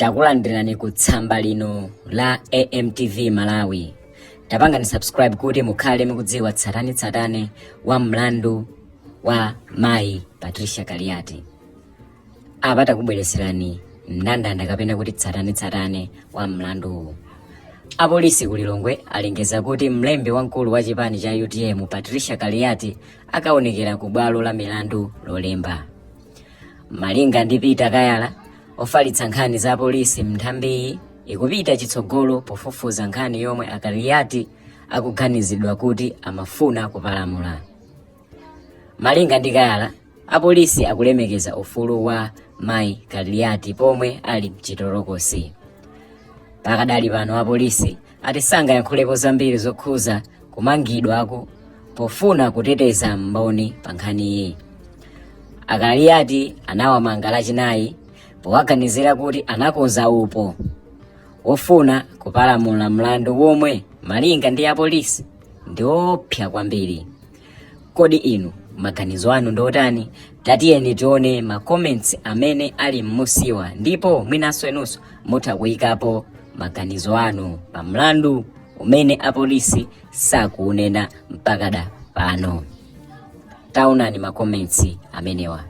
Takulandirani kutsamba lino la AMTV Malawi. Tapanga ni subscribe kuti mukhale mukudziwa tsatane wa mlandu wa Mai Patricia Kaliati. Apa takubwereserani mndandanda kapena kuti tsatane wa mlandu. Apolisi ku Lilongwe alengeza kuti mlembi wamkulu wa chipani cha UTM Patricia Kaliati akaonekera ku bwalo la milandu lolemba. Malinga ndi Peter Kayala ofalitsa nkhani za polisi mnthambi ikupita chitsogolo pofufuza nkhani yomwe Kaliati akuganizidwa kuti amafuna kupalamula. Malinga ndi Kayala, apolisi akulemekeza ufulu wa Mai Kaliati pomwe ali mchitolokosi. Pakadali pano apolisi atisanga yankhulepo zambiri zokhuza kumangidwako pofuna kuteteza mboni pa nkhani iyi. Kaliati anawamanga lachinayi powaganizira kuti anakonza upo wofuna kupalamula mlandu womwe Malinga ndi apolisi ndi opsa kwambiri. Kodi inu maganizo anu ndotani? Tatiyeni tione ma comments amene ali mmusiwa ndipo mwinanso enunso mutha kuyikapo maganizo anu pa mlandu umene apolisi sakuunena mpakada pano. Taonani ma comments amenewa.